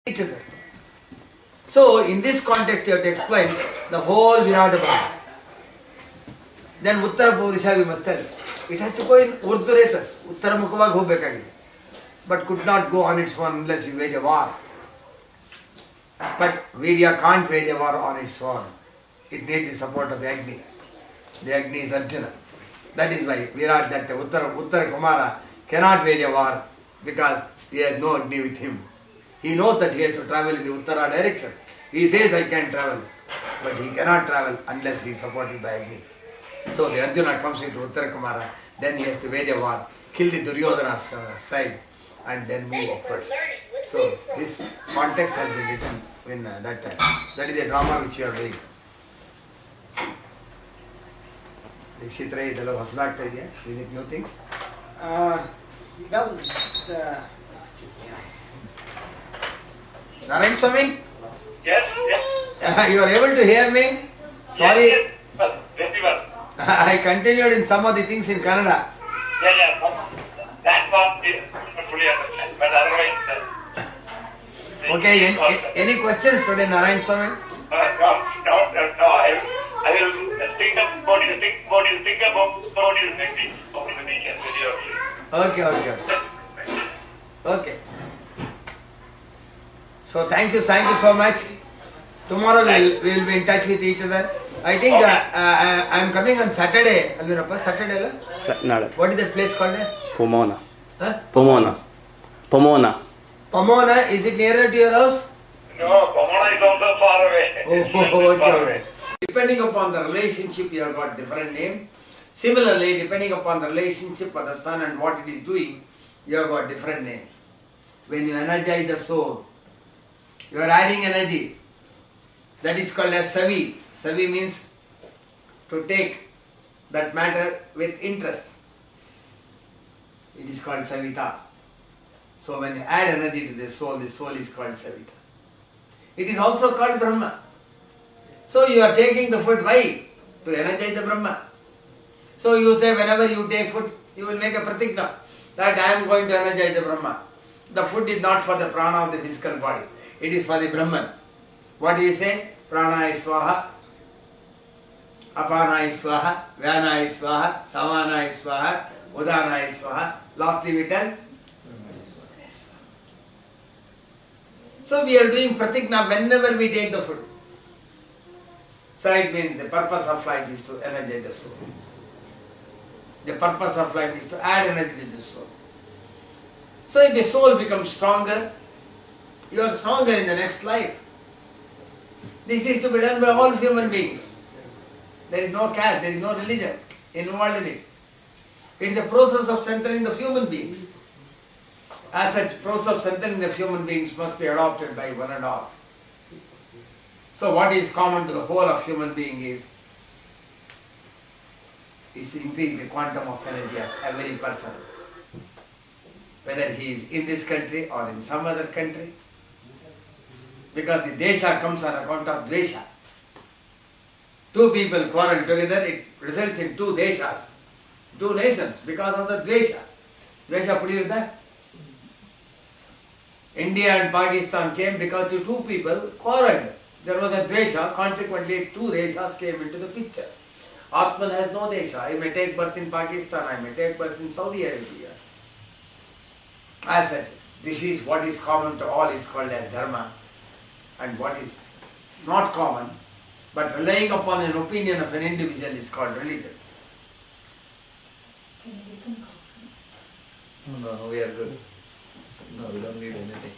each other. So in this context you have to explain the whole Virata Brahma. Then Uttara Purusha we must tell. It has to go in Urdhvaretas, Uttara Mukhavag hobekagide. But could not go on its own unless you wage a war. But Virya can't wage a war on its own. It needs the support of the Agni. The Agni is Arjuna. That is why Virat, that Uttara Kumara cannot wage a war because he has no Agni with him. He knows that he has to travel in the Uttara direction. He says, I can travel. But he cannot travel unless he is supported by Agni. So the Arjuna comes into Uttara Kumara, then he has to wage a war, kill the Duryodhana's side, and then move upwards. So this context has been written in that time. That is a drama which you are doing. Dikshitra, ಇದೆಲ್ಲ ಹೊಸದಾಗ್ತಾ ಇದೆಯಾ? Is it new things? Excuse me. Narayan Swami? Yes, yes. You are able to hear me? Sorry, Yes, yes. Very well. I continued in some of the things in Kannada. Yeah, yeah. That part is fully understand. But otherwise, Okay, any questions today, Narayan Swami? no. I will think about it. Think about it next week. Over the weekend. Okay. Okay. So thank you so much. Tomorrow we will be in touch with each other. I think I am coming on Saturday. Alvinappa, Saturday la? Nada. What is that place called? Pomona. Huh? Pomona. Pomona, is it nearer to your house? No, Pomona is also far away. Okay. Depending upon the relationship, you have got different name. Similarly, depending upon the relationship of the sun and what it is doing, you have got different name. When you energize the soul, you are adding energy. That is called as Savi. Savi means to take that matter with interest. It is called Savita. So when you add energy to the soul is called Savita. It is also called Brahma. So you are taking the food, why? To energize the Brahma. So you say whenever you take food, you will make a pratigna that I am going to energize the Brahma. The food is not for the prana of the physical body. It is for the Brahman. What do you say? Prana is swaha, apana is swaha, vyana is swaha, samana is swaha, udana is swaha. Lastly we tell so we are doing pratigna whenever we take the food. So it means the purpose of life is to energize the soul. The purpose of life is to add energy to the soul. So if the soul becomes stronger, you are stronger in the next life. This is to be done by all human beings. There is no caste, there is no religion involved in it. It is a process of strengthening the human beings. As such, process of strengthening the human beings must be adopted by one and all. So what is common to the whole of human being is to increase the quantum of energy of every person. Whether he is in this country or in some other country. Because the desha comes on account of dvesha. Two people quarrel together, it results in two deshas, two nations because of the dvesha. Dvesha pudiyurda? India and Pakistan came because the two people quarreled. There was a dvesha, consequently two deshas came into the picture. Atman has no desha. I may take birth in Pakistan, I may take birth in Saudi Arabia. As such, this is what is common to all is called as dharma. And what is not common, but relying upon an opinion of an individual is called religion. No, we are good. No, we don't need anything.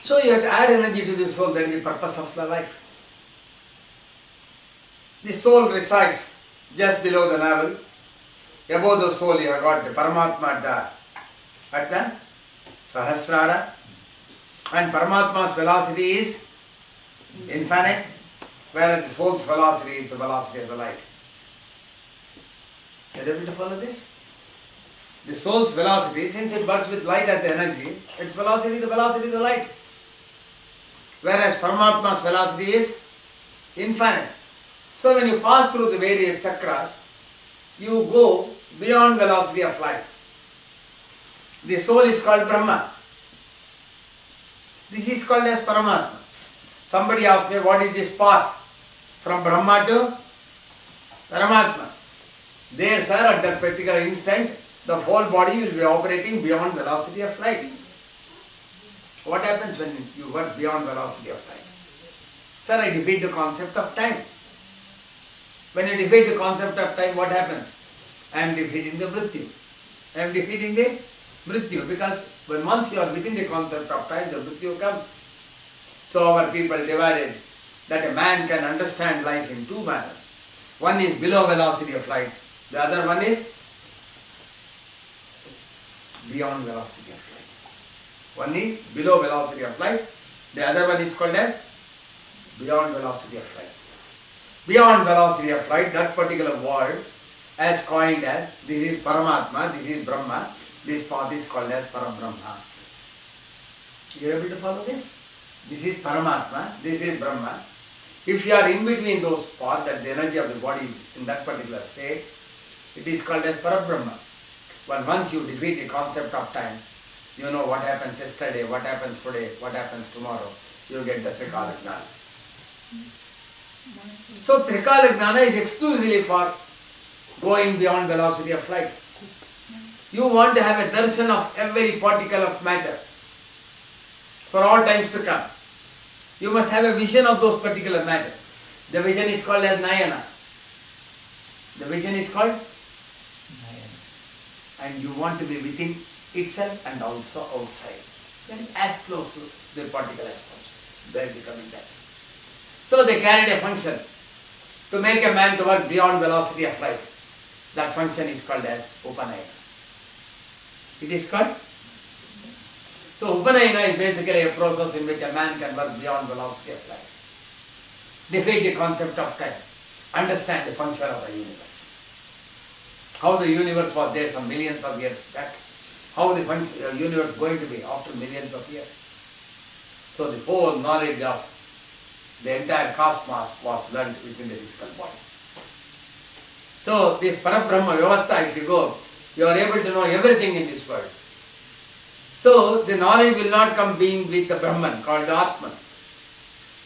So you have to add energy to the soul, that is the purpose of the life. The soul resides just below the navel. Above the soul you have got the Paramatma at the Sahasrara. And Paramatma's velocity is infinite, whereas the soul's velocity is the velocity of the light. Are you able to follow this? The soul's velocity, since it works with light as the energy, its velocity is the velocity of the light. Whereas Paramatma's velocity is infinite. So when you pass through the various chakras, you go beyond velocity of light. The soul is called Brahma. This is called as Paramatma. Somebody asked me, what is this path from Brahma to Paramatma? There, sir, at that particular instant, the whole body will be operating beyond velocity of light. What happens when you work beyond velocity of light? Sir, I defeat the concept of time. When you defeat the concept of time, what happens? I am defeating the Mrityu. I am defeating the Mrityu, because when once you are within the concept of time, the Mrityu comes. So our people divided that a man can understand life in two manners. One is below velocity of light, the other one is beyond velocity of light. One is below velocity of light, the other one is called as beyond velocity of light. Beyond velocity of light, that particular word as coined as, this is Paramatma, this is Brahma, this path is called as Parabrahma. You are able to follow this? This is Paramatma, this is Brahma. If you are in between those paths, that the energy of the body is in that particular state, it is called as Parabrahma. But once you defeat the concept of time, you know what happens yesterday, what happens today, what happens tomorrow, you get the Trikala Jnana. So Trikala Jnana is exclusively for going beyond velocity of light. You want to have a darshan of every particle of matter for all times to come. You must have a vision of those particular matter. The vision is called as Nayana. The vision is called Nayana. And you want to be within itself and also outside. That is as close to the particle as possible. They are becoming that. So they carried a function to make a man to work beyond velocity of light. That function is called as Upanayana. It is called. So Upanayana is basically a process in which a man can work beyond velocity of light. Defeat the concept of time. Understand the function of the universe. How the universe was there some millions of years back. How the universe is going to be after millions of years. So the whole knowledge of the entire cosmos was learned within the physical body. So this Parabrahma Vyavastha, if you go, you are able to know everything in this world. So the knowledge will not come being with the Brahman called the Atman.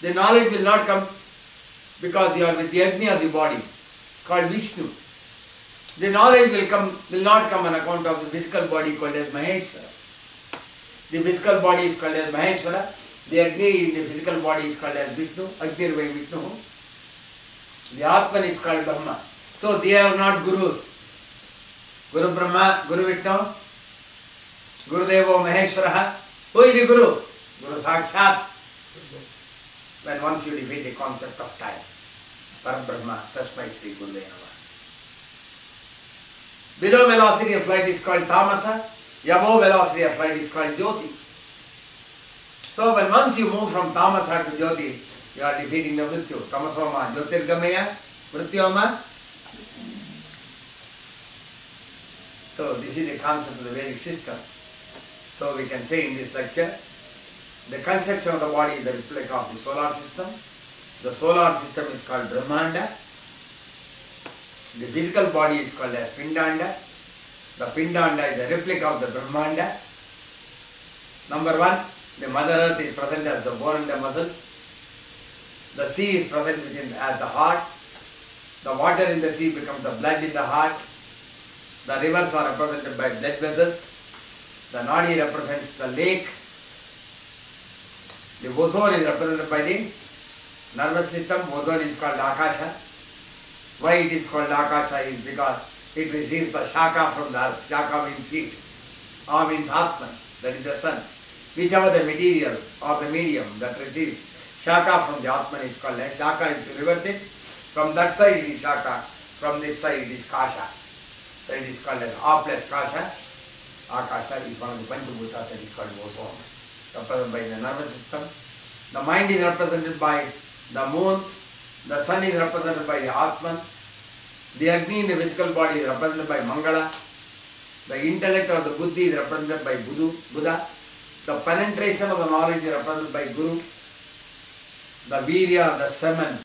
The knowledge will not come because you are with the Agni of the body called Vishnu. The knowledge will not come on account of the physical body called as Maheshwara. The physical body is called as Maheshwara. The Agni in the physical body is called as Vishnu. Agni by Vishnu. The Atman is called Brahma. So they are not gurus. Guru Brahma, Guru Vishnu, Guru Devo Maheshwara. Who is the Guru? Guru Sakshat. When once you defeat the concept of time, Parabrahma, Tasmai Sri Gurudeva Namah. Below velocity of light is called Tamasa. Above velocity of light is called Jyoti. So when once you move from Tamasa to Jyoti, you are defeating the Mrityu. Tamasoma, Jyotirgamaya, Mrityoma. So this is the concept of the Vedic system. So we can say in this lecture, the construction of the body is the replica of the solar system. The solar system is called Brahmanda. The physical body is called as Pindanda. The Pindanda is a replica of the Brahmanda. Number one, the Mother Earth is present as the bone and the muscle. The sea is present within as the heart. The water in the sea becomes the blood in the heart. The rivers are represented by blood vessels. The Nadi represents the lake. The ozone is represented by the nervous system. Ozone is called Akasha. Why it is called Akasha is because it receives the Shaka from the earth. Shaka means heat. A means Atman, that is the sun. Whichever the material or the medium that receives Shaka from the Atman is called as Shaka. If you reverse it, from that side it is Shaka, from this side it is Kasha. So it is called as A plus Kasha. Akasha is one of the Panchabhuta that is called ozone, represented by the nervous system. The mind is represented by the moon. The sun is represented by the Atman. The Agni in the physical body is represented by Mangala. The intellect or the Buddhi is represented by Buddha. The penetration of the knowledge is represented by Guru. The Virya, the Semen,